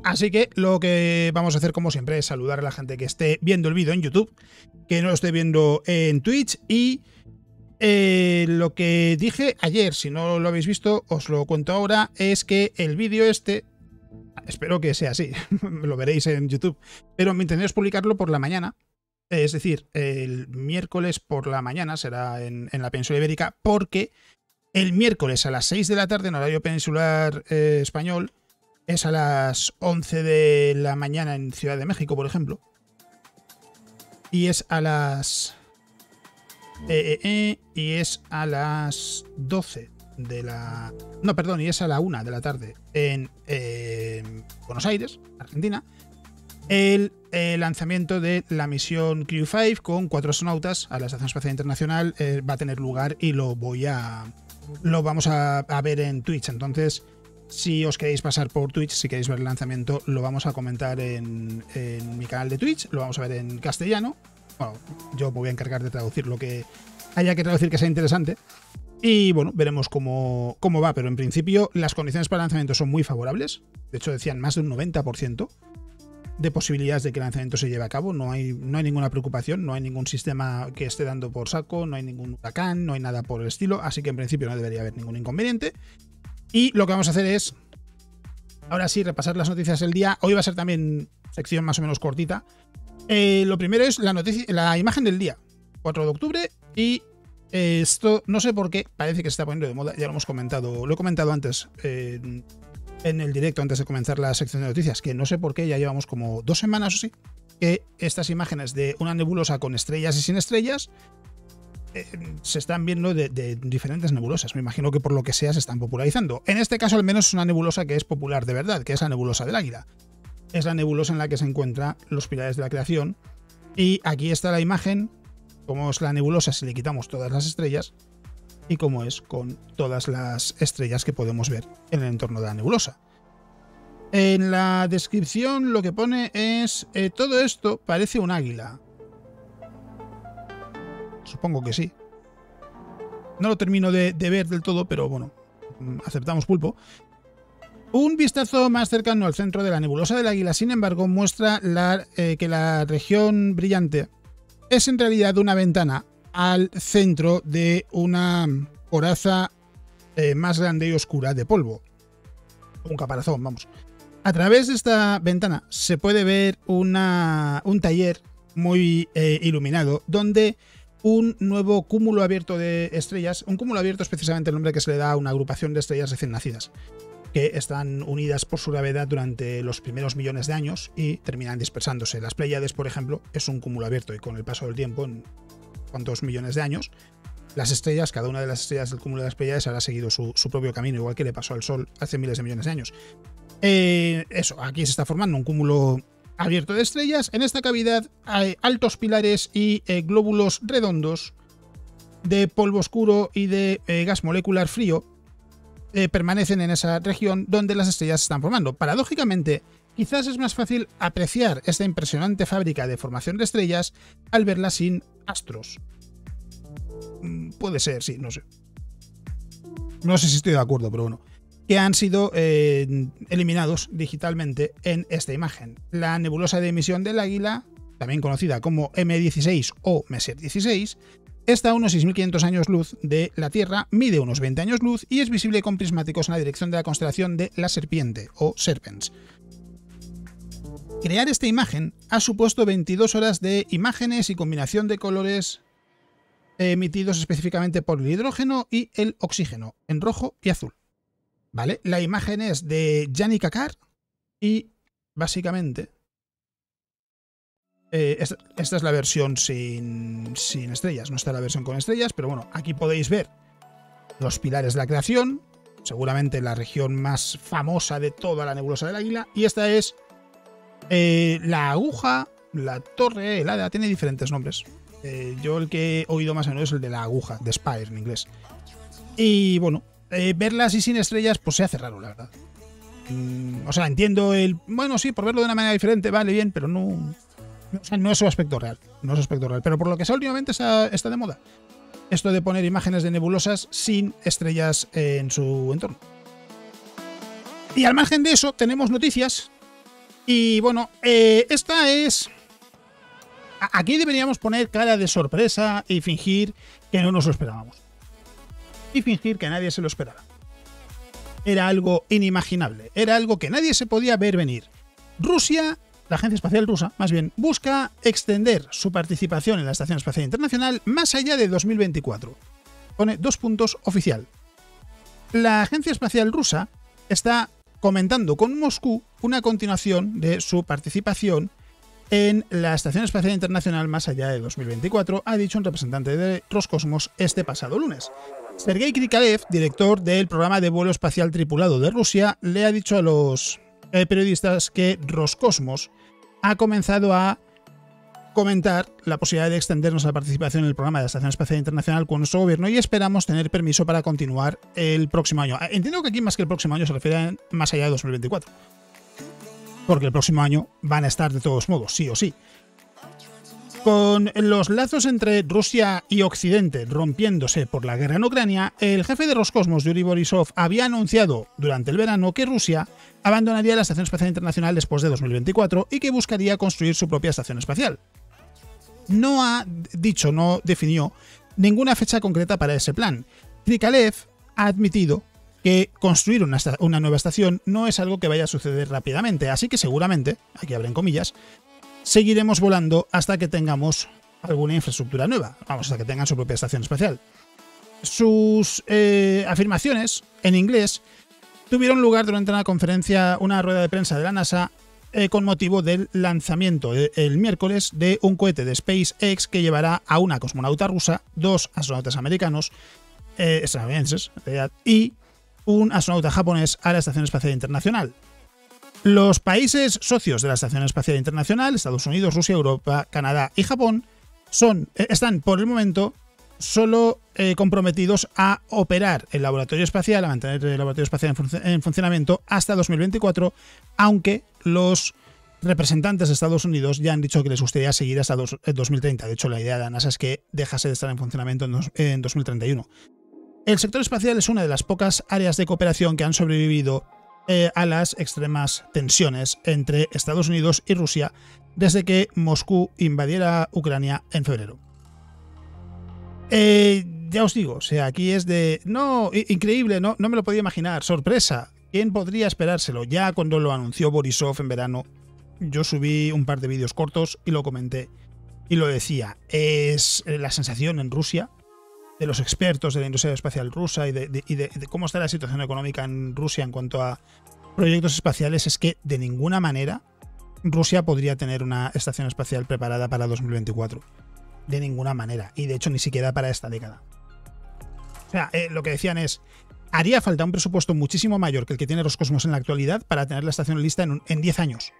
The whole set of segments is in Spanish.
Así que lo que vamos a hacer, como siempre, es saludar a la gente que esté viendo el vídeo en YouTube, que no lo esté viendo en Twitch, y lo que dije ayer, si no lo habéis visto, os lo cuento ahora, es que el vídeo este, espero que sea así, lo veréis en YouTube, pero mi intención es publicarlo por la mañana, es decir, el miércoles por la mañana será en la península ibérica, porque el miércoles a las 6 de la tarde en horario peninsular español, es a las 11 de la mañana en Ciudad de México, por ejemplo. Y es a las... y es a las 12 de la... No, perdón, y es a la 1 de la tarde en Buenos Aires, Argentina. El lanzamiento de la misión Crew 5 con 4 astronautas a la Estación Espacial Internacional va a tener lugar y lo vamos a ver en Twitch. Entonces, si os queréis pasar por Twitch, si queréis ver el lanzamiento, lo vamos a comentar en mi canal de Twitch, lo vamos a ver en castellano. Bueno, yo me voy a encargar de traducir lo que haya que traducir que sea interesante. Y bueno, veremos cómo va, pero en principio las condiciones para el lanzamiento son muy favorables. De hecho, decían más de un 90% de posibilidades de que el lanzamiento se lleve a cabo. No hay ninguna preocupación, no hay ningún sistema que esté dando por saco, no hay ningún huracán, no hay nada por el estilo, así que en principio no debería haber ningún inconveniente. Y lo que vamos a hacer es, ahora sí, repasar las noticias del día. Hoy va a ser también sección más o menos cortita. Lo primero es la imagen del día, 4 de octubre, y esto no sé por qué, parece que se está poniendo de moda, ya lo hemos comentado, lo he comentado antes en el directo antes de comenzar la sección de noticias, que no sé por qué ya llevamos como 2 semanas o sí, que estas imágenes de una nebulosa con estrellas y sin estrellas se están viendo de diferentes nebulosas. Me imagino que por lo que sea se están popularizando. En este caso al menos es una nebulosa que es popular de verdad, que es la nebulosa del Águila. Es la nebulosa en la que se encuentran los pilares de la creación. Y aquí está la imagen, cómo es la nebulosa si le quitamos todas las estrellas y cómo es con todas las estrellas que podemos ver en el entorno de la nebulosa. En la descripción lo que pone es todo esto parece un águila. Supongo que sí. No lo termino de ver del todo, pero bueno, aceptamos pulpo. Un vistazo más cercano al centro de la nebulosa del Águila, sin embargo, muestra que la región brillante es en realidad una ventana al centro de una coraza más grande y oscura de polvo. Un caparazón, vamos. A través de esta ventana se puede ver un taller muy iluminado, donde un nuevo cúmulo abierto de estrellas, un cúmulo abierto es precisamente el nombre que se le da a una agrupación de estrellas recién nacidas, que están unidas por su gravedad durante los primeros millones de años y terminan dispersándose. Las Pléyades, por ejemplo, es un cúmulo abierto y con el paso del tiempo, en cuantos millones de años, las estrellas, cada una de las estrellas del cúmulo de las Pléyades habrá seguido su propio camino, igual que le pasó al Sol hace miles de millones de años. Aquí se está formando un cúmulo abierto de estrellas. En esta cavidad hay altos pilares y glóbulos redondos de polvo oscuro y de gas molecular frío permanecen en esa región donde las estrellas se están formando. Paradójicamente, quizás es más fácil apreciar esta impresionante fábrica de formación de estrellas al verla sin astros. Puede ser, sí, no sé. No sé si estoy de acuerdo, pero bueno. Que han sido eliminados digitalmente en esta imagen. La nebulosa de emisión del Águila, también conocida como M16 o Messier 16, está a unos 6.500 años luz de la Tierra, mide unos 20 años luz y es visible con prismáticos en la dirección de la constelación de la Serpiente o Serpens. Crear esta imagen ha supuesto 22 horas de imágenes y combinación de colores emitidos específicamente por el hidrógeno y el oxígeno, en rojo y azul. ¿Vale? La imagen es de Gianni Kakar y básicamente esta es la versión sin estrellas. No está la versión con estrellas, pero bueno, aquí podéis ver los pilares de la creación, seguramente la región más famosa de toda la nebulosa del Águila, y esta es la aguja, la torre helada, tiene diferentes nombres. Yo el que he oído más o menos es el de la aguja, de Spire en inglés. Y bueno, verlas y sin estrellas pues se hace raro, la verdad. O sea, entiendo bueno, sí, por verlo de una manera diferente, vale, bien, pero no, o sea, no es su aspecto real. No es su aspecto real. Pero por lo que sea, últimamente está de moda esto de poner imágenes de nebulosas sin estrellas en su entorno. Y al margen de eso, tenemos noticias Y bueno, esta es... Aquí deberíamos poner cara de sorpresa y fingir que no nos lo esperábamos. Y fingir que nadie se lo esperaba. Era algo inimaginable, era algo que nadie se podía ver venir. Rusia, la Agencia Espacial Rusa, más bien, busca extender su participación en la Estación Espacial Internacional más allá de 2024. Pone 2 puntos oficial. La Agencia Espacial Rusa está comentando con Moscú una continuación de su participación en la Estación Espacial Internacional más allá de 2024, ha dicho un representante de Roscosmos este pasado lunes. Sergei Krikalev, director del programa de vuelo espacial tripulado de Rusia, le ha dicho a los periodistas que Roscosmos ha comenzado a comentar la posibilidad de extendernos la participación en el programa de la Estación Espacial Internacional con nuestro gobierno y esperamos tener permiso para continuar el próximo año. Entiendo que aquí más que el próximo año se refiere a más allá de 2024. Porque el próximo año van a estar de todos modos, sí o sí. Con los lazos entre Rusia y Occidente rompiéndose por la guerra en Ucrania, el jefe de Roscosmos, Yuri Borisov, había anunciado durante el verano que Rusia abandonaría la Estación Espacial Internacional después de 2024 y que buscaría construir su propia estación espacial. No ha dicho, no definió ninguna fecha concreta para ese plan. Krikalev ha admitido que construir una nueva estación no es algo que vaya a suceder rápidamente, así que seguramente, aquí abren comillas, seguiremos volando hasta que tengamos alguna infraestructura nueva, vamos, hasta que tengan su propia estación espacial. Sus afirmaciones en inglés tuvieron lugar durante una conferencia, una rueda de prensa de la NASA con motivo del lanzamiento el miércoles de un cohete de SpaceX que llevará a una cosmonauta rusa, 2 astronautas americanos, estadounidenses, y un astronauta japonés a la Estación Espacial Internacional. Los países socios de la Estación Espacial Internacional, Estados Unidos, Rusia, Europa, Canadá y Japón, están por el momento solo comprometidos a operar el laboratorio espacial, a mantener el laboratorio espacial en funcionamiento hasta 2024, aunque los representantes de Estados Unidos ya han dicho que les gustaría seguir hasta 2030. De hecho, la idea de la NASA es que dejase de estar en funcionamiento en 2031. El sector espacial es una de las pocas áreas de cooperación que han sobrevivido a las extremas tensiones entre Estados Unidos y Rusia desde que Moscú invadiera Ucrania en febrero. Ya os digo, o sea, aquí es de... No, increíble, no me lo podía imaginar, sorpresa. ¿Quién podría esperárselo? Ya cuando lo anunció Borisov en verano, yo subí un par de vídeos cortos y lo comenté. Y lo decía, es la sensación en Rusia, de los expertos de la industria espacial rusa y de cómo está la situación económica en Rusia en cuanto a proyectos espaciales, es que de ninguna manera Rusia podría tener una estación espacial preparada para 2024. De ninguna manera. Y de hecho ni siquiera para esta década. O sea, lo que decían es, haría falta un presupuesto muchísimo mayor que el que tiene Roscosmos en la actualidad para tener la estación lista en 10 años.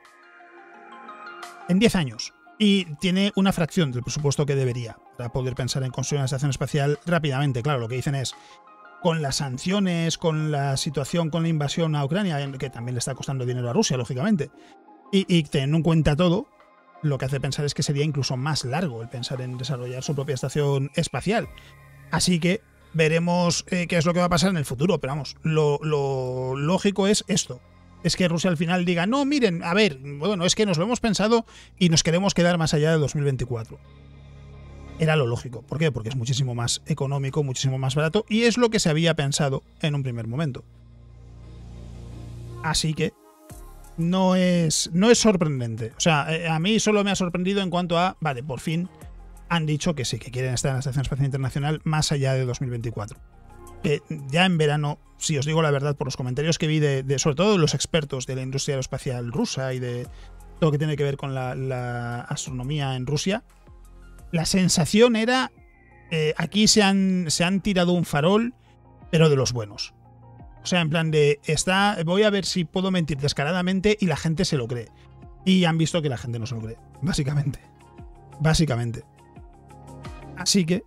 En 10 años. Y tiene una fracción del presupuesto que debería para poder pensar en construir una estación espacial rápidamente. Claro, lo que dicen es, con las sanciones, con la situación, con la invasión a Ucrania, que también le está costando dinero a Rusia, lógicamente, y teniendo en cuenta todo, lo que hace pensar es que sería incluso más largo el pensar en desarrollar su propia estación espacial. Así que veremos qué es lo que va a pasar en el futuro, pero vamos, lo lógico es esto. Es que Rusia al final diga, no, miren, a ver, bueno, es que nos lo hemos pensado y nos queremos quedar más allá de 2024. Era lo lógico. ¿Por qué? Porque es muchísimo más económico, muchísimo más barato y es lo que se había pensado en un primer momento. Así que no es sorprendente. O sea, a mí solo me ha sorprendido en cuanto a, vale, por fin han dicho que sí, que quieren estar en la Estación Espacial Internacional más allá de 2024. Ya en verano, si os digo la verdad, por los comentarios que vi sobre todo de los expertos de la industria aeroespacial rusa y de todo lo que tiene que ver con la astronomía en Rusia, la sensación era, aquí se han tirado un farol, pero de los buenos. O sea, en plan de, voy a ver si puedo mentir descaradamente y la gente se lo cree. Y han visto que la gente no se lo cree, básicamente. Básicamente. Así que,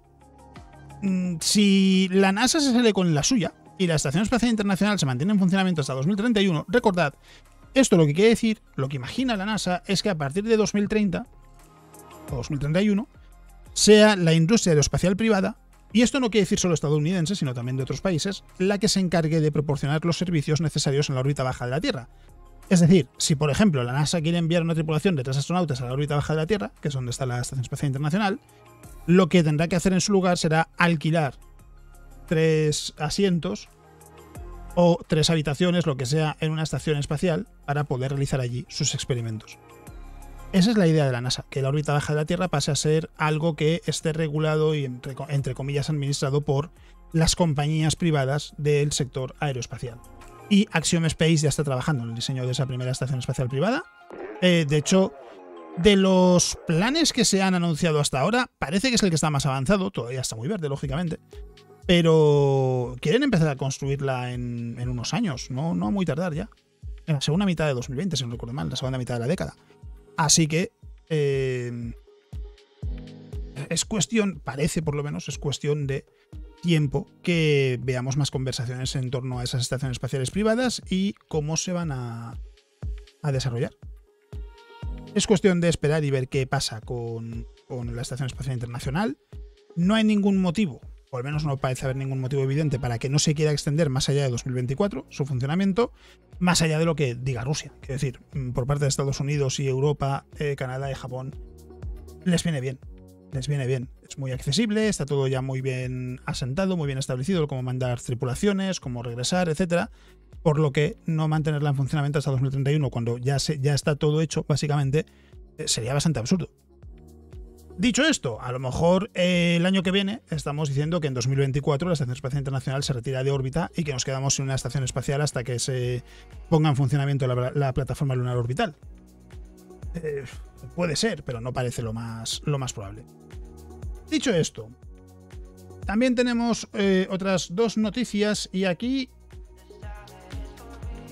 si la NASA se sale con la suya y la Estación Espacial Internacional se mantiene en funcionamiento hasta 2031, recordad, esto lo que quiere decir, lo que imagina la NASA, es que a partir de 2030 o 2031 sea la industria aeroespacial privada, y esto no quiere decir solo estadounidense, sino también de otros países, la que se encargue de proporcionar los servicios necesarios en la órbita baja de la Tierra. Es decir, si por ejemplo la NASA quiere enviar una tripulación de 3 astronautas a la órbita baja de la Tierra, que es donde está la Estación Espacial Internacional, lo que tendrá que hacer en su lugar será alquilar 3 asientos o 3 habitaciones, lo que sea, en una estación espacial para poder realizar allí sus experimentos. Esa es la idea de la NASA, que la órbita baja de la Tierra pase a ser algo que esté regulado y entre comillas administrado por las compañías privadas del sector aeroespacial. Y Axiom Space ya está trabajando en el diseño de esa primera estación espacial privada. De hecho, de los planes que se han anunciado hasta ahora, parece que es el que está más avanzado. Todavía está muy verde, lógicamente. Pero quieren empezar a construirla en unos años, no muy tardar ya. En la segunda mitad de 2020, si no recuerdo mal, la segunda mitad de la década. Así que es cuestión, parece por lo menos, es cuestión de tiempo que veamos más conversaciones en torno a esas estaciones espaciales privadas y cómo se van a desarrollar. Es cuestión de esperar y ver qué pasa con la Estación Espacial Internacional. No hay ningún motivo, o al menos no parece haber ningún motivo evidente para que no se quiera extender más allá de 2024 su funcionamiento, más allá de lo que diga Rusia. Quiero decir, por parte de Estados Unidos y Europa, Canadá y Japón, les viene bien. Les viene bien. Es muy accesible, está todo ya muy bien asentado, muy bien establecido, cómo mandar tripulaciones, cómo regresar, etcétera. Por lo que no mantenerla en funcionamiento hasta 2031, cuando ya está todo hecho, básicamente, sería bastante absurdo. Dicho esto, a lo mejor el año que viene estamos diciendo que en 2024 la Estación Espacial Internacional se retira de órbita y que nos quedamos sin una estación espacial hasta que se ponga en funcionamiento la plataforma lunar orbital. Puede ser, pero no parece lo más probable. Dicho esto, también tenemos otras 2 noticias y aquí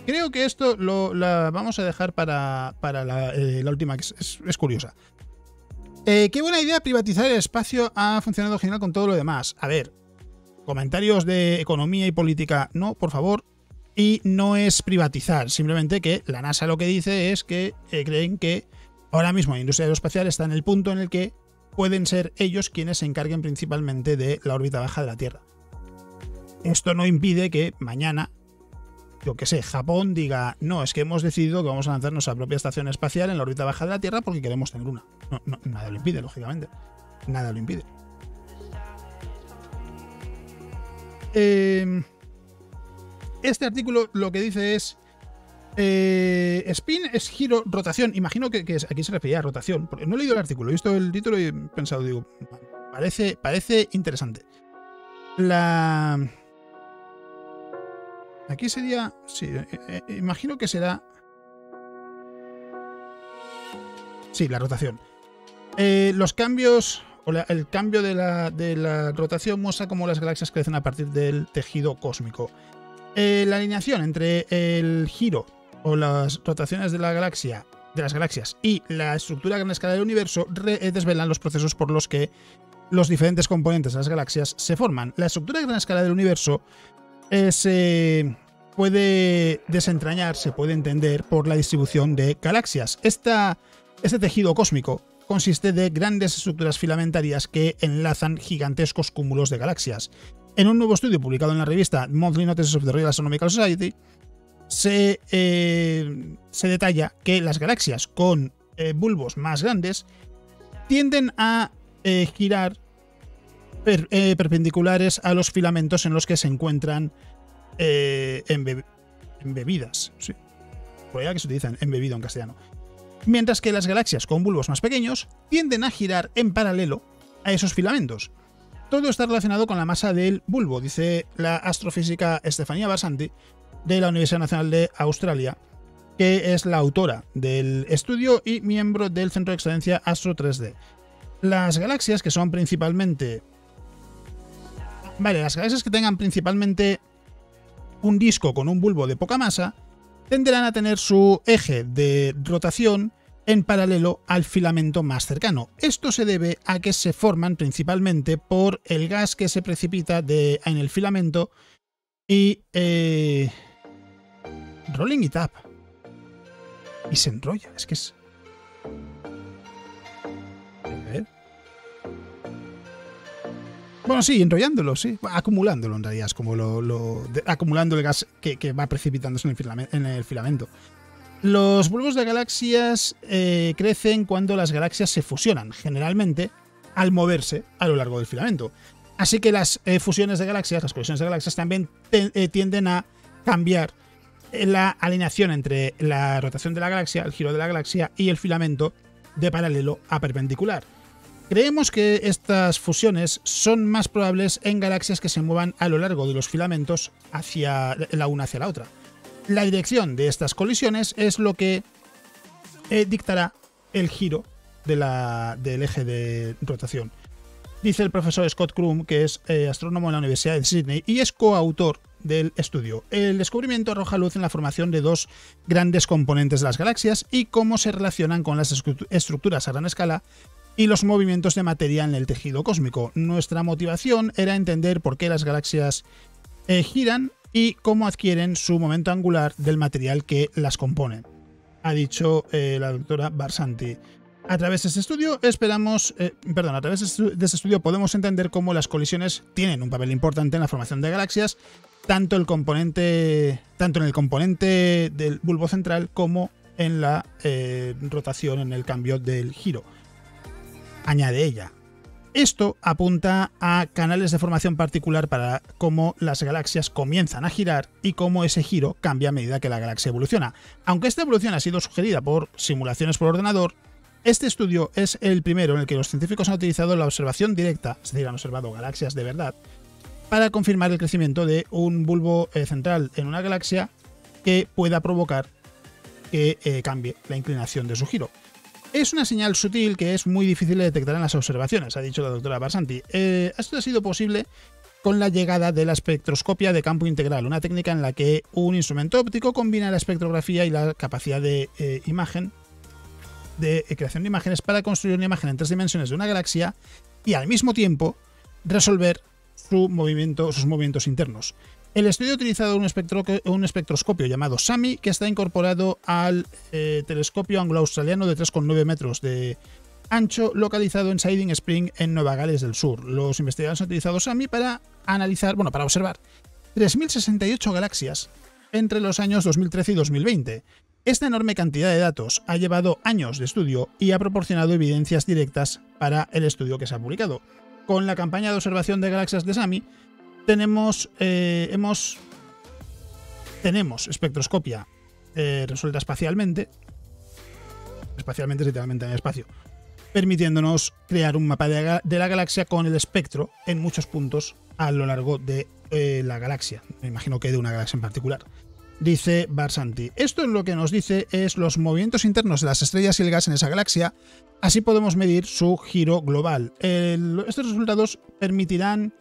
creo que esto la vamos a dejar para la última, que es curiosa. Qué buena idea privatizar el espacio, ha funcionado genial con todo lo demás. A ver, comentarios de economía y política, no, por favor. Y no es privatizar, simplemente que la NASA lo que dice es que creen que ahora mismo la industria aeroespacial está en el punto en el que pueden ser ellos quienes se encarguen principalmente de la órbita baja de la Tierra. Esto no impide que mañana, yo que sé, Japón diga, no, es que hemos decidido que vamos a lanzar nuestra propia estación espacial en la órbita baja de la Tierra porque queremos tener una. No, nada lo impide, lógicamente. Nada lo impide. Este artículo lo que dice es spin es giro, rotación. Imagino que aquí se refería a rotación. Porque no he leído el artículo, he visto el título y he pensado, digo, parece interesante. Aquí sería... Sí, imagino que será... Sí, la rotación. Los cambios... el cambio de la rotación muestra cómo las galaxias crecen a partir del tejido cósmico. La alineación entre el giro o las rotaciones de las galaxias y la estructura a gran escala del universo desvelan los procesos por los que los diferentes componentes de las galaxias se forman. La estructura a gran escala del universo se puede desentrañar, se puede entender por la distribución de galaxias. Este tejido cósmico consiste de grandes estructuras filamentarias que enlazan gigantescos cúmulos de galaxias. En un nuevo estudio publicado en la revista Monthly Notices of the Royal Astronomical Society, se detalla que las galaxias con bulbos más grandes tienden a girar perpendiculares a los filamentos en los que se encuentran embebidas. Sí. Por allá que se utilizan embebido en castellano. Mientras que las galaxias con bulbos más pequeños tienden a girar en paralelo a esos filamentos. Todo está relacionado con la masa del bulbo, dice la astrofísica Stefania Barsanti de la Universidad Nacional de Australia, que es la autora del estudio y miembro del Centro de Excelencia Astro 3D. Las galaxias que son principalmente... las galaxias que tengan principalmente un disco con un bulbo de poca masa tenderán a tener su eje de rotación en paralelo al filamento más cercano. Esto se debe a que se forman principalmente por el gas que se precipita en el filamento y rolling it up. Y se enrolla, es que es... A ver. Bueno, sí, enrollándolo, sí. Acumulándolo en realidad, es como acumulando el gas que va precipitándose en el filamento. Los bulbos de galaxias crecen cuando las galaxias se fusionan, generalmente al moverse a lo largo del filamento. Así que las fusiones de galaxias, las colisiones de galaxias, también tienden a cambiar la alineación entre la rotación de la galaxia, el giro de la galaxia y el filamento de paralelo a perpendicular. Creemos que estas fusiones son más probables en galaxias que se muevan a lo largo de los filamentos hacia la una hacia la otra. La dirección de estas colisiones es lo que dictará el giro del eje de rotación. Dice el profesor Scott Crum, que es astrónomo en la Universidad de Sydney y es coautor del estudio. El descubrimiento arroja luz en la formación de dos grandes componentes de las galaxias y cómo se relacionan con las estructuras a gran escala y los movimientos de materia en el tejido cósmico. Nuestra motivación era entender por qué las galaxias giran y cómo adquieren su momento angular del material que las compone, ha dicho la doctora Barsanti. A través de este estudio podemos entender cómo las colisiones tienen un papel importante en la formación de galaxias, tanto en el componente del bulbo central como en la rotación, en el cambio del giro. Añade ella. Esto apunta a canales de formación particular para cómo las galaxias comienzan a girar y cómo ese giro cambia a medida que la galaxia evoluciona. Aunque esta evolución ha sido sugerida por simulaciones por ordenador, este estudio es el primero en el que los científicos han utilizado la observación directa, es decir, han observado galaxias de verdad, para confirmar el crecimiento de un bulbo central en una galaxia que pueda provocar que cambie la inclinación de su giro. Es una señal sutil que es muy difícil de detectar en las observaciones, ha dicho la doctora Barsanti. Esto ha sido posible con la llegada de la espectroscopia de campo integral, una técnica en la que un instrumento óptico combina la espectrografía y la capacidad de creación de imágenes para construir una imagen en 3 dimensiones de una galaxia y al mismo tiempo resolver sus movimientos internos. El estudio ha utilizado un espectroscopio llamado SAMI, que está incorporado al telescopio anglo-australiano de 3,9 metros de ancho, localizado en Siding Spring, en Nueva Gales del Sur. Los investigadores han utilizado SAMI para observar 3.068 galaxias entre los años 2013 y 2020. Esta enorme cantidad de datos ha llevado años de estudio y ha proporcionado evidencias directas para el estudio que se ha publicado. Con la campaña de observación de galaxias de SAMI, tenemos espectroscopia resuelta espacialmente literalmente en el espacio, permitiéndonos crear un mapa de la galaxia con el espectro en muchos puntos a lo largo de la galaxia. Me imagino que de una galaxia en particular. Dice Barsanti. Esto lo que nos dice es los movimientos internos de las estrellas y el gas en esa galaxia, así podemos medir su giro global. Estos resultados permitirán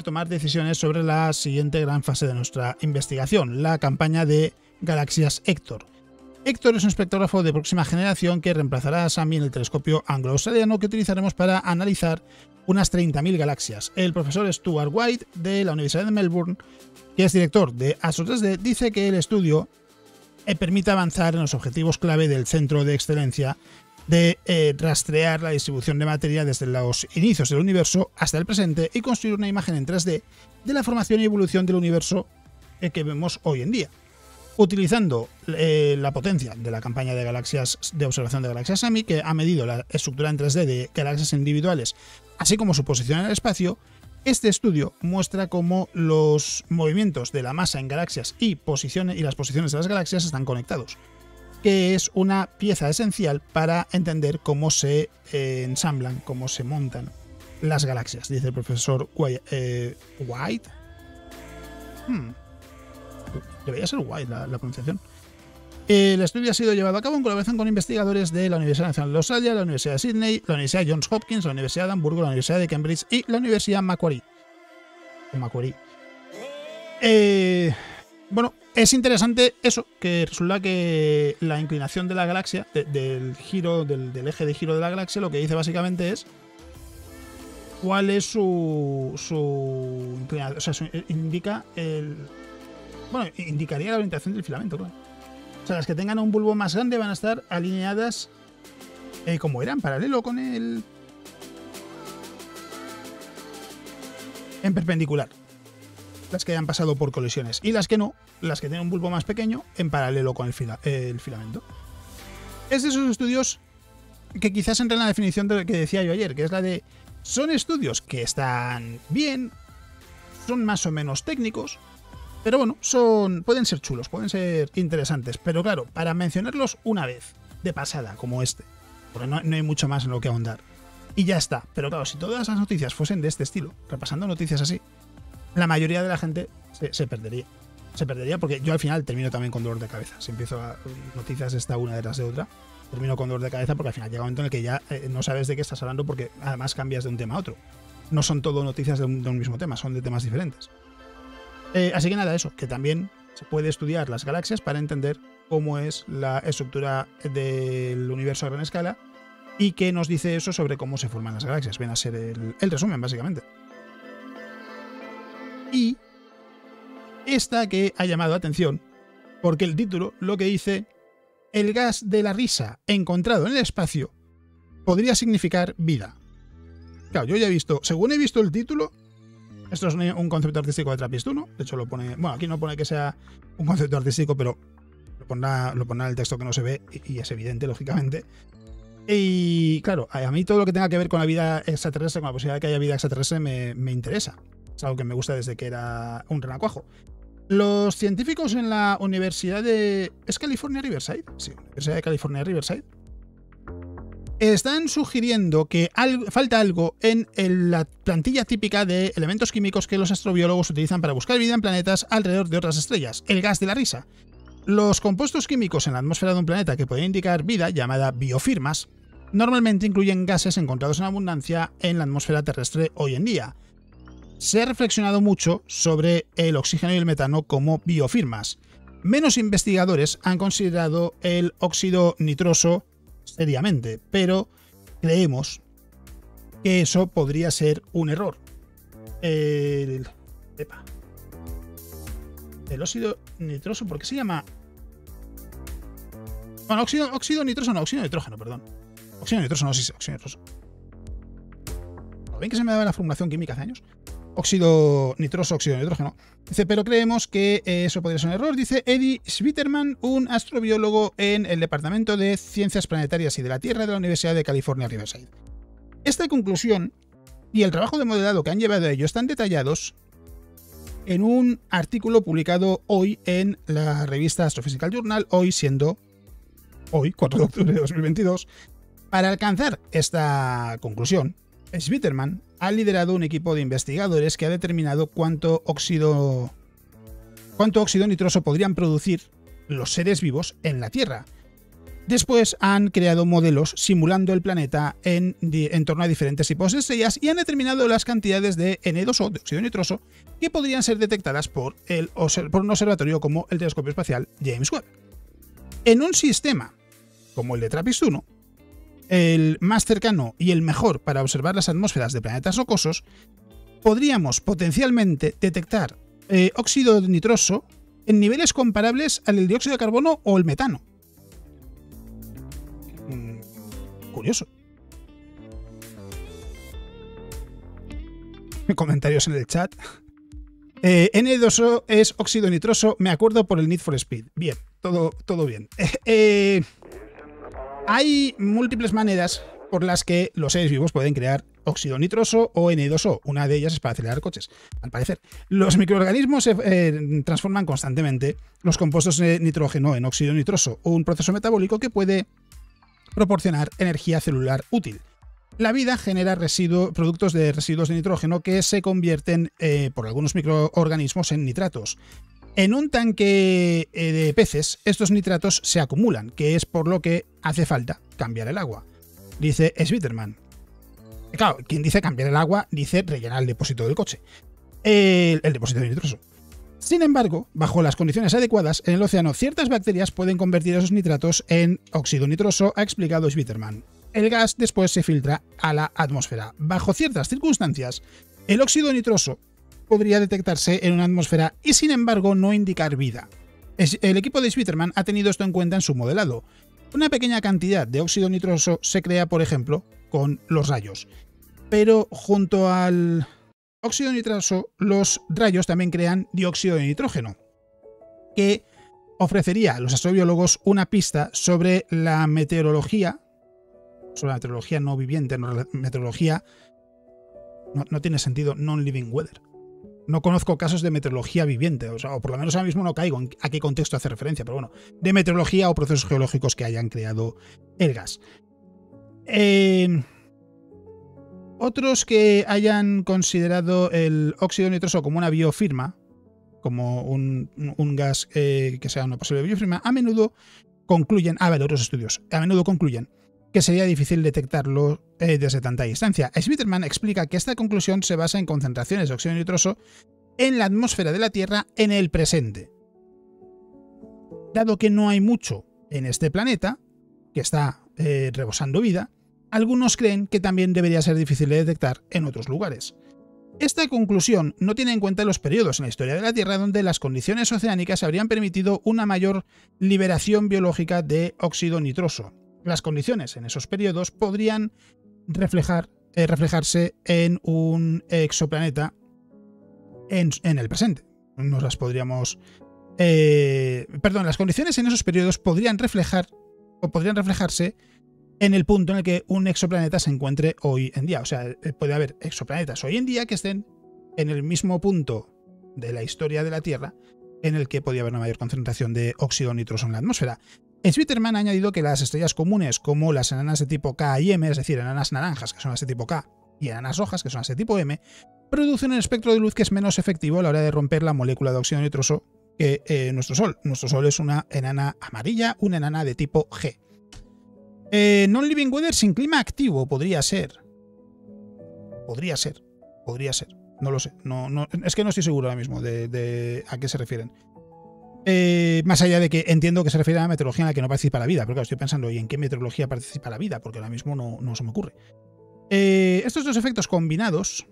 tomar decisiones sobre la siguiente gran fase de nuestra investigación, la campaña de galaxias Héctor. Héctor es un espectrógrafo de próxima generación que reemplazará a SAMI en el telescopio anglo-australiano que utilizaremos para analizar unas 30.000 galaxias. El profesor Stuart White de la Universidad de Melbourne, que es director de Astro 3D, dice que el estudio permite avanzar en los objetivos clave del Centro de Excelencia de rastrear la distribución de materia desde los inicios del universo hasta el presente y construir una imagen en 3D de la formación y evolución del universo que vemos hoy en día. Utilizando la potencia de la campaña de observación de galaxias SAMI, que ha medido la estructura en 3D de galaxias individuales, así como su posición en el espacio, este estudio muestra cómo los movimientos de la masa en galaxias y las posiciones de las galaxias están conectados, que es una pieza esencial para entender cómo se ensamblan, cómo se montan las galaxias, dice el profesor White. Debería ser White la pronunciación. El estudio ha sido llevado a cabo en colaboración con investigadores de la Universidad Nacional de Australia, la Universidad de Sydney, la Universidad Johns Hopkins, la Universidad de Hamburgo, la Universidad de Cambridge y la Universidad Macquarie. Bueno, es interesante eso, que resulta que la inclinación de la galaxia, del giro, del eje de giro de la galaxia, lo que dice básicamente es cuál es su inclinación. O sea, indicaría la orientación del filamento, claro. O sea, las que tengan un bulbo más grande van a estar alineadas como era, en paralelo con el... en perpendicular. las que hayan pasado por colisiones, y las que no, las que tienen un bulbo más pequeño en paralelo con el filamento. Es de esos estudios que quizás entra en la definición de lo que decía yo ayer, que es la de, son estudios que están bien, son más o menos técnicos, pero bueno, pueden ser chulos, pueden ser interesantes, pero claro, para mencionarlos una vez, de pasada, como este, porque no hay mucho más en lo que ahondar, y ya está. Pero claro, si todas las noticias fuesen de este estilo, repasando noticias así, la mayoría de la gente se perdería. Se perdería porque yo al final termino también con dolor de cabeza. Si empiezo a noticias esta una detrás de otra, termino con dolor de cabeza porque al final llega un momento en el que ya no sabes de qué estás hablando porque además cambias de un tema a otro. No son todo noticias de un mismo tema, son de temas diferentes. Así que nada, eso, que también se puede estudiar las galaxias para entender cómo es la estructura del universo a gran escala y qué nos dice eso sobre cómo se forman las galaxias. Viene a ser el resumen, básicamente. Y esta que ha llamado la atención, porque el título lo que dice, el gas de la risa encontrado en el espacio podría significar vida. Claro, yo ya he visto, según he visto el título, esto es un concepto artístico de Trappist 1, de hecho lo pone, bueno, aquí no pone que sea un concepto artístico, pero lo pondrá en el texto que no se ve y es evidente, lógicamente. Y claro, a mí todo lo que tenga que ver con la vida extraterrestre, con la posibilidad de que haya vida extraterrestre, me interesa. Es algo que me gusta desde que era un renacuajo. Los científicos en la Universidad de... ¿Es California Riverside? Sí, Universidad de California Riverside. Están sugiriendo que falta algo en la plantilla típica de elementos químicos que los astrobiólogos utilizan para buscar vida en planetas alrededor de otras estrellas. El gas de la risa. Los compuestos químicos en la atmósfera de un planeta que pueden indicar vida, llamada biofirmas, normalmente incluyen gases encontrados en abundancia en la atmósfera terrestre hoy en día. Se ha reflexionado mucho sobre el oxígeno y el metano como biofirmas. Menos investigadores han considerado el óxido nitroso seriamente, pero creemos que eso podría ser un error. El óxido nitroso, ¿por qué se llama? Bueno, óxido nitroso no, óxido de nitrógeno, perdón. Óxido nitroso no, sí, óxido nitroso. ¿Ven que se me daba la formulación química hace años? Óxido nitroso, óxido de nitrógeno. Dice, pero creemos que eso podría ser un error. Dice Eddie Schwitterman, un astrobiólogo en el Departamento de Ciencias Planetarias y de la Tierra de la Universidad de California Riverside. Esta conclusión y el trabajo de modelado que han llevado a ello están detallados en un artículo publicado hoy en la revista Astrophysical Journal, hoy siendo hoy, 4 de octubre de 2022. Para alcanzar esta conclusión, Schwitterman ha liderado un equipo de investigadores que ha determinado cuánto óxido nitroso podrían producir los seres vivos en la Tierra. Después han creado modelos simulando el planeta en torno a diferentes tipos de estrellas y han determinado las cantidades de N2O, de óxido nitroso, que podrían ser detectadas por un observatorio como el telescopio espacial James Webb. En un sistema como el de Trappist 1, el más cercano y el mejor para observar las atmósferas de planetas rocosos, podríamos potencialmente detectar óxido nitroso en niveles comparables al del dióxido de carbono o el metano. Curioso. Comentarios en el chat. N2O es óxido nitroso, me acuerdo por el Need for Speed. Bien, todo bien. Hay múltiples maneras por las que los seres vivos pueden crear óxido nitroso o N2O. Una de ellas es para acelerar coches, al parecer. Los microorganismos transforman constantemente los compuestos de nitrógeno en óxido nitroso, un proceso metabólico que puede proporcionar energía celular útil. La vida genera productos de residuos de nitrógeno que se convierten por algunos microorganismos en nitratos. En un tanque de peces, estos nitratos se acumulan, que es por lo que hace falta cambiar el agua, dice Schwitterman. Claro, quien dice cambiar el agua, dice rellenar el depósito del coche, el depósito de nitroso. Sin embargo, bajo las condiciones adecuadas, en el océano ciertas bacterias pueden convertir esos nitratos en óxido nitroso, ha explicado Schwitterman. El gas después se filtra a la atmósfera. Bajo ciertas circunstancias, el óxido nitroso podría detectarse en una atmósfera y sin embargo no indicar vida. El equipo de Schwitterman ha tenido esto en cuenta en su modelado. Una pequeña cantidad de óxido nitroso se crea, por ejemplo, con los rayos. Pero junto al óxido nitroso, los rayos también crean dióxido de nitrógeno, que ofrecería a los astrobiólogos una pista sobre la meteorología no viviente, meteorología, no tiene sentido, non-living weather. No conozco casos de meteorología viviente, o por lo menos ahora mismo no caigo en a qué contexto hace referencia, pero bueno, de meteorología o procesos geológicos que hayan creado el gas. Otros que hayan considerado el óxido nitroso como una biofirma, como un gas que sea una posible biofirma, a menudo concluyen, otros estudios, a menudo concluyen que sería difícil detectarlo desde tanta distancia. Schwitterman explica que esta conclusión se basa en concentraciones de óxido nitroso en la atmósfera de la Tierra en el presente. Dado que no hay mucho en este planeta, que está rebosando vida, algunos creen que también debería ser difícil de detectar en otros lugares. Esta conclusión no tiene en cuenta los periodos en la historia de la Tierra donde las condiciones oceánicas habrían permitido una mayor liberación biológica de óxido nitroso. Las condiciones en esos periodos podrían reflejarse en un exoplaneta en el presente. Nos las podríamos... las condiciones en esos periodos podrían reflejarse en el punto en el que un exoplaneta se encuentre hoy en día. O sea, puede haber exoplanetas hoy en día que estén en el mismo punto de la historia de la Tierra en el que podía haber una mayor concentración de óxido nitroso en la atmósfera. Schwitterman ha añadido que las estrellas comunes, como las enanas de tipo K y M, es decir, enanas naranjas, que son las de tipo K, y enanas rojas, que son las de tipo M, producen un espectro de luz que es menos efectivo a la hora de romper la molécula de óxido nitroso que nuestro Sol. Nuestro Sol es una enana amarilla, una enana de tipo G. Non-living weather sin clima activo podría ser. Podría ser. No lo sé. Es que no estoy seguro ahora mismo de a qué se refieren. Más allá de que entiendo que se refiere a la meteorología en la que no participa la vida, pero claro, estoy pensando, ¿y en qué meteorología participa la vida? Porque ahora mismo no se me ocurre. Estos dos efectos combinados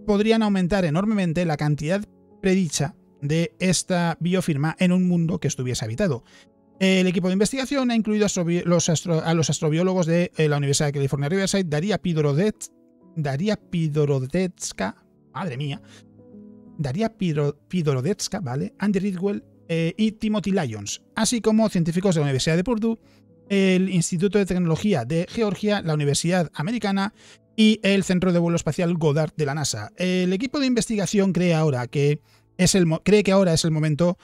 podrían aumentar enormemente la cantidad predicha de esta biofirma en un mundo que estuviese habitado. El equipo de investigación ha incluido a los astrobiólogos de la Universidad de California Riverside, Daria Pidorodetska, madre mía, Daria Pidorodetska, ¿vale? Andy Ridwell y Timothy Lyons, así como científicos de la Universidad de Purdue, el Instituto de Tecnología de Georgia, la Universidad Americana y el Centro de Vuelo Espacial Goddard de la NASA. El equipo de investigación cree que ahora es el momento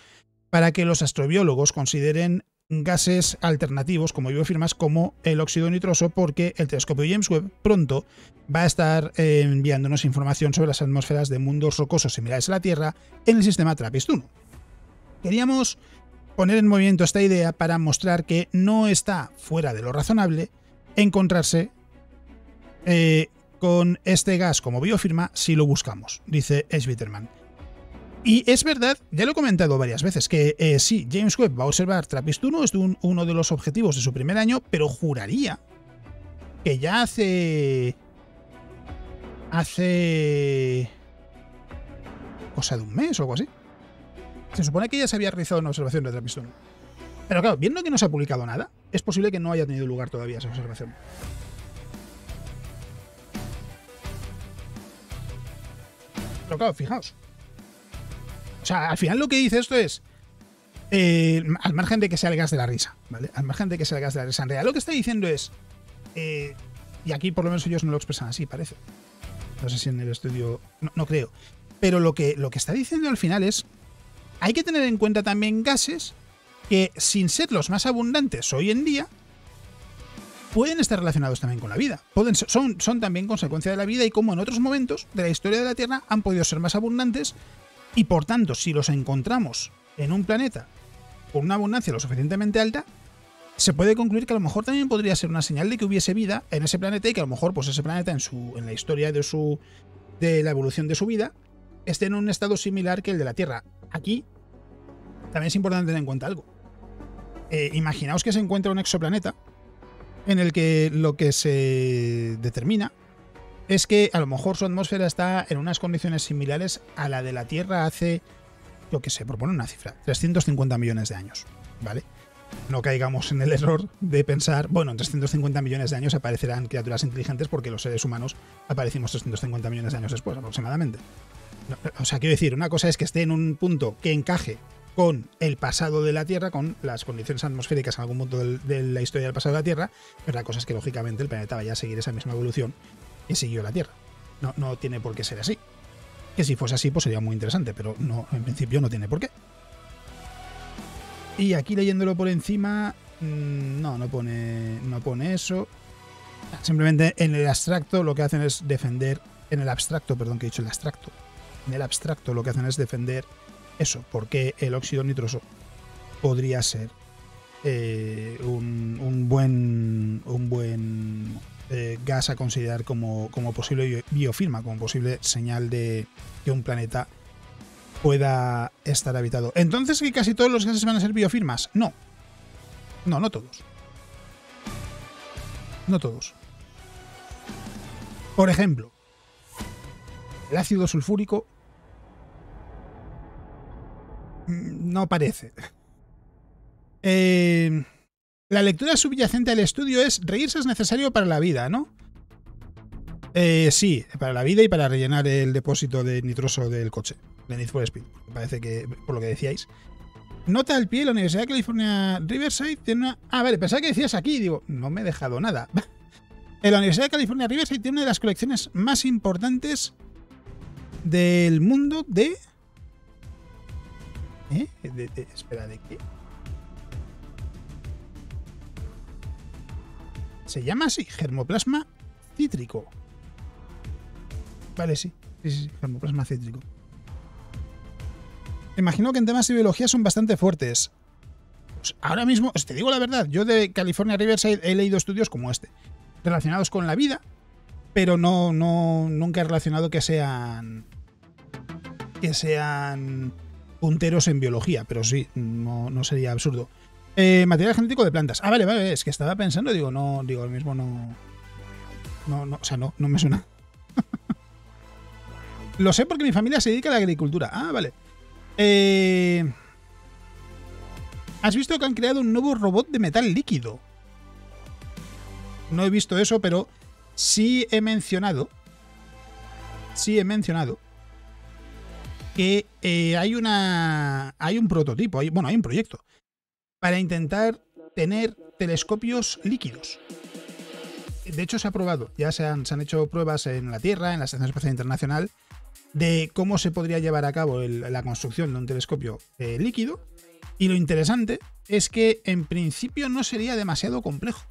para que los astrobiólogos consideren gases alternativos como biofirmas como el óxido nitroso, porque el telescopio James Webb pronto va a estar enviándonos información sobre las atmósferas de mundos rocosos similares a la Tierra en el sistema TRAPPIST-1. Queríamos poner en movimiento esta idea para mostrar que no está fuera de lo razonable encontrarse con este gas como biofirma si lo buscamos, dice Schwitterman. Y es verdad, ya lo he comentado varias veces, que sí, James Webb va a observar TRAPPIST-1, es uno de los objetivos de su primer año, pero juraría que ya hace cosa de un mes o algo así. Se supone que ya se había realizado una observación de TRAPPIST-1. Pero claro, viendo que no se ha publicado nada, es posible que no haya tenido lugar todavía esa observación. Pero claro, fijaos. O sea, al final lo que dice esto es, al margen de que sea el gas de la risa, ¿vale? Al margen de que sea el gas de la risa, en realidad lo que está diciendo es, y aquí por lo menos ellos no lo expresan así, parece. No sé si en el estudio, no creo. Pero lo que está diciendo al final es, hay que tener en cuenta también gases que, sin ser los más abundantes hoy en día, pueden estar relacionados también con la vida. Son también consecuencia de la vida y como en otros momentos de la historia de la Tierra han podido ser más abundantes. Y por tanto, si los encontramos en un planeta con una abundancia lo suficientemente alta, se puede concluir que a lo mejor también podría ser una señal de que hubiese vida en ese planeta y que a lo mejor pues ese planeta en la historia de la evolución de su vida esté en un estado similar que el de la Tierra. Aquí también es importante tener en cuenta algo. Imaginaos que se encuentra un exoplaneta en el que lo que se determina es que a lo mejor su atmósfera está en unas condiciones similares a la de la Tierra hace, yo que sé, propone una cifra, 350 millones de años, ¿vale? no caigamos en el error de pensar, bueno, en 350 millones de años aparecerán criaturas inteligentes porque los seres humanos aparecimos 350 millones de años después, aproximadamente. No, o sea, quiero decir, una cosa es que esté en un punto que encaje con el pasado de la Tierra, con las condiciones atmosféricas en algún punto de la historia del pasado de la Tierra, pero la cosa es que, lógicamente, el planeta vaya a seguir esa misma evolución que siguió la Tierra. No tiene por qué ser así. Que si fuese así, pues sería muy interesante, pero no, en principio no tiene por qué. Y aquí leyéndolo por encima, no pone eso. Simplemente en el abstracto lo que hacen es defender, en el abstracto lo que hacen es defender eso, porque el óxido nitroso podría ser un buen gas a considerar como posible biofirma, como posible señal de que un planeta pueda estar habitado. Entonces, ¿que casi todos los gases van a ser biofirmas? No todos. No todos. Por ejemplo, el ácido sulfúrico no parece. La lectura subyacente al estudio es: reírse es necesario para la vida, ¿no? Sí, para la vida y para rellenar el depósito de nitroso del coche, de Need for Speed. Me parece que, por lo que decíais. Nota al pie, la Universidad de California Riverside tiene una... Ah, vale, pensaba que decías aquí. Digo, no me he dejado nada. La Universidad de California Riverside tiene una de las colecciones más importantes del mundo de... espera, ¿de qué? Se llama así, germoplasma cítrico. Vale, sí, germoplasma cítrico. Imagino que en temas de biología son bastante fuertes. Pues ahora mismo, te digo la verdad, yo de California Riverside he leído estudios como este, relacionados con la vida, pero nunca he relacionado que sean punteros en biología, pero sí, no sería absurdo. Material genético de plantas. Ah, vale, es que estaba pensando, ahora mismo no me suena. Lo sé porque mi familia se dedica a la agricultura. Ah, vale. ¿Has visto que han creado un nuevo robot de metal líquido? No he visto eso, pero sí he mencionado que hay un prototipo, hay un proyecto para intentar tener telescopios líquidos. De hecho, se ha probado, ya se han hecho pruebas en la Tierra, en la Estación Espacial Internacional, de cómo se podría llevar a cabo la construcción de un telescopio líquido, y lo interesante es que en principio no sería demasiado complejo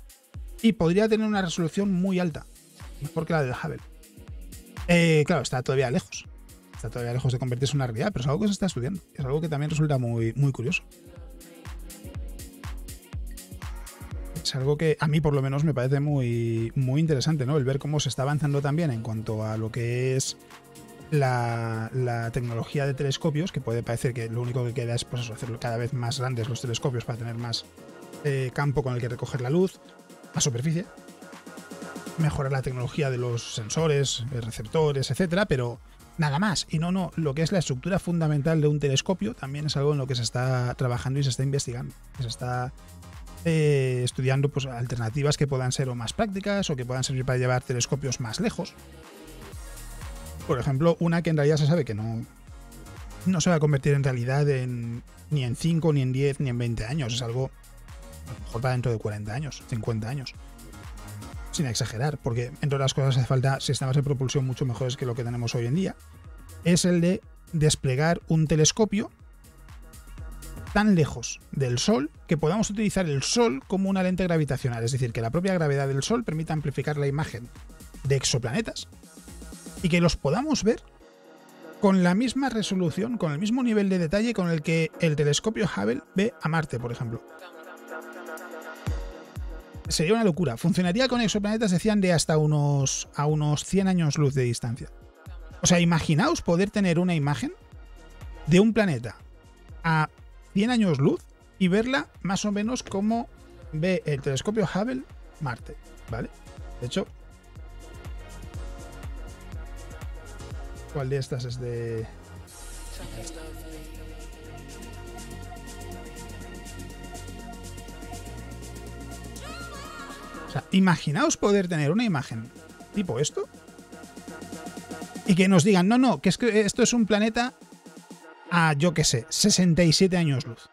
y podría tener una resolución muy alta, mejor que la del Hubble. Claro, está todavía lejos de convertirse en una realidad, pero es algo que se está estudiando, es algo que también resulta muy, muy curioso. Es algo que a mí por lo menos me parece muy, muy interesante, ¿no? El ver cómo se está avanzando también en cuanto a lo que es la tecnología de telescopios, que puede parecer que lo único que queda es, pues eso, hacerlo cada vez más grandes los telescopios para tener más campo con el que recoger la luz, más superficie, mejorar la tecnología de los sensores, receptores, etcétera, pero nada más. Y lo que es la estructura fundamental de un telescopio también es algo en lo que se está trabajando y se está investigando, se está estudiando pues alternativas que puedan ser o más prácticas o que puedan servir para llevar telescopios más lejos. Por ejemplo, una que en realidad se sabe que no se va a convertir en realidad ni en 5, ni en 10, ni en 20 años. Es algo a lo mejor para dentro de 40 años, 50 años. Sin exagerar, porque entre otras cosas hace falta sistemas de propulsión mucho mejores que lo que tenemos hoy en día. Es el de desplegar un telescopio tan lejos del Sol que podamos utilizar el Sol como una lente gravitacional. Es decir, que la propia gravedad del Sol permita amplificar la imagen de exoplanetas y que los podamos ver con la misma resolución, con el mismo nivel de detalle con el que el telescopio Hubble ve a Marte, por ejemplo. Sería una locura. Funcionaría con exoplanetas, decían, de hasta a unos 100 años luz de distancia. O sea, imaginaos poder tener una imagen de un planeta a 100 años luz y verla más o menos como ve el telescopio Hubble Marte, ¿vale? De hecho, ¿cuál de estas es de...? sea, imaginaos poder tener una imagen tipo esto y que nos digan, no, que es que esto es un planeta a, yo qué sé, 67 años luz.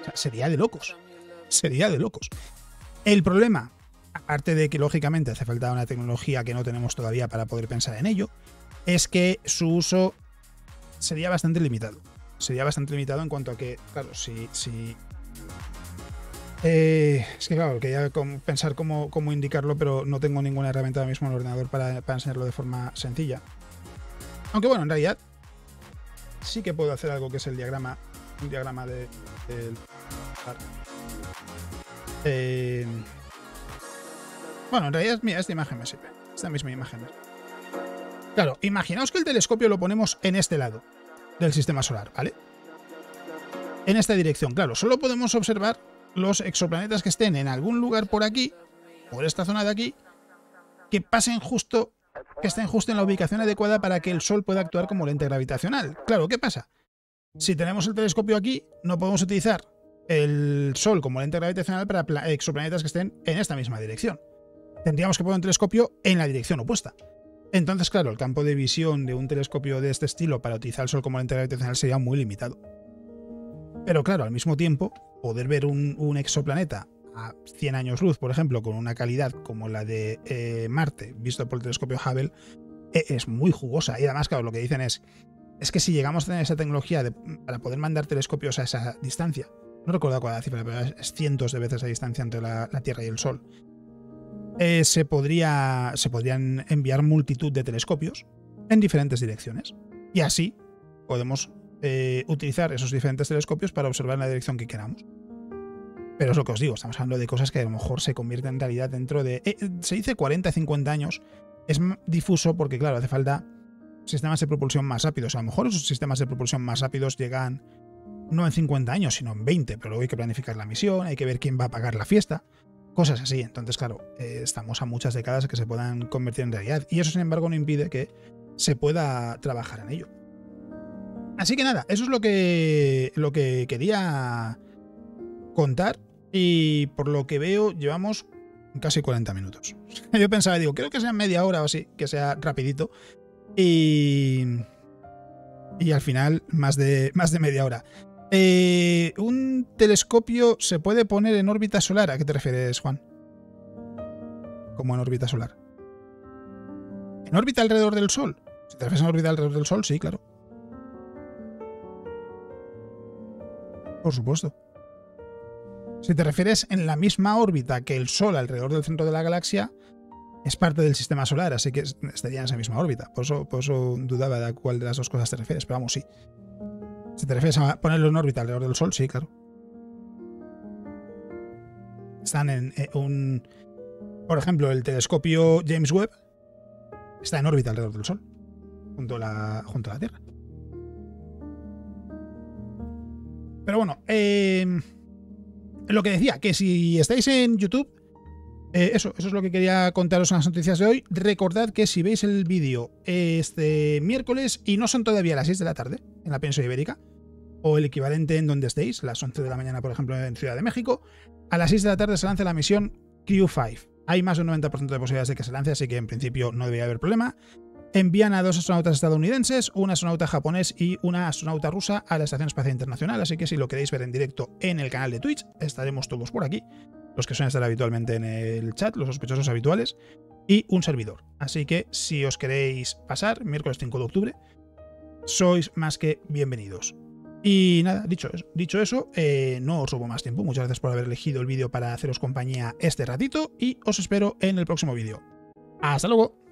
O sea, sería de locos. Sería de locos. El problema, aparte de que lógicamente hace falta una tecnología que no tenemos todavía para poder pensar en ello, es que su uso sería bastante limitado. Sería bastante limitado en cuanto a que, claro, si es que claro, quería pensar cómo indicarlo, pero no tengo ninguna herramienta ahora mismo en el ordenador para enseñarlo de forma sencilla. Aunque bueno, en realidad sí que puedo hacer algo que es un diagrama del... bueno, en realidad, mira, esta imagen me sirve. Esta misma imagen. Claro, imaginaos que el telescopio lo ponemos en este lado del sistema solar, ¿vale? En esta dirección, claro, solo podemos observar los exoplanetas que estén en algún lugar por aquí, por esta zona de aquí, que estén justo en la ubicación adecuada para que el Sol pueda actuar como lente gravitacional. Claro, ¿qué pasa? Si tenemos el telescopio aquí, no podemos utilizar el Sol como lente gravitacional para exoplanetas que estén en esta misma dirección. Tendríamos que poner un telescopio en la dirección opuesta. Entonces, claro, el campo de visión de un telescopio de este estilo para utilizar el Sol como lente gravitacional sería muy limitado. Pero claro, al mismo tiempo, poder ver un exoplaneta a 100 años luz, por ejemplo, con una calidad como la de Marte, visto por el telescopio Hubble, es muy jugosa. Y además, claro, lo que dicen es que si llegamos a tener esa tecnología para poder mandar telescopios a esa distancia, no recuerdo cuál es la cifra, pero es cientos de veces la distancia entre la Tierra y el Sol, se podrían enviar multitud de telescopios en diferentes direcciones. Y así podemos utilizar esos diferentes telescopios para observar en la dirección que queramos. Pero es lo que os digo, estamos hablando de cosas que a lo mejor se convierten en realidad dentro de... se dice 40-50 años. Es difuso porque, claro, hace falta sistemas de propulsión más rápidos. A lo mejor esos sistemas de propulsión más rápidos llegan no en 50 años, sino en 20. Pero luego hay que planificar la misión, hay que ver quién va a pagar la fiesta. Cosas así. Entonces, claro, estamos a muchas décadas de que se puedan convertir en realidad. Y eso, sin embargo, no impide que se pueda trabajar en ello. Así que nada, eso es lo que quería contar. Y por lo que veo, llevamos casi 40 minutos. Yo pensaba, digo, creo que sea media hora o así, que sea rapidito. Y al final, más de media hora. ¿Un telescopio se puede poner en órbita solar? ¿A qué te refieres, Juan? ¿Cómo en órbita solar? ¿En órbita alrededor del Sol? Si te refieres a órbita alrededor del Sol, sí, claro. Por supuesto. Si te refieres en la misma órbita que el Sol alrededor del centro de la galaxia, es parte del sistema solar, así que estaría en esa misma órbita. Por eso dudaba de a cuál de las dos cosas te refieres, pero vamos, sí. Si te refieres a ponerlo en órbita alrededor del Sol, sí, claro. Están en por ejemplo, el telescopio James Webb está en órbita alrededor del Sol, junto a la Tierra. Pero bueno, lo que decía, que si estáis en YouTube, eso es lo que quería contaros en las noticias de hoy. Recordad que si veis el vídeo este miércoles, y no son todavía las 6 de la tarde en la península ibérica, o el equivalente en donde estéis, las 11 de la mañana, por ejemplo, en Ciudad de México, a las 6 de la tarde se lanza la misión Crew-5. Hay más de un 90% de posibilidades de que se lance, así que en principio no debería haber problema. Envían a 2 astronautas estadounidenses, un astronauta japonés y una astronauta rusa a la Estación Espacial Internacional, así que si lo queréis ver en directo en el canal de Twitch, estaremos todos por aquí, los que suelen estar habitualmente en el chat, los sospechosos habituales, y un servidor. Así que si os queréis pasar, miércoles 5 de octubre, sois más que bienvenidos. Y nada, dicho eso, no os robo más tiempo. Muchas gracias por haber elegido el vídeo para haceros compañía este ratito y os espero en el próximo vídeo. ¡Hasta luego!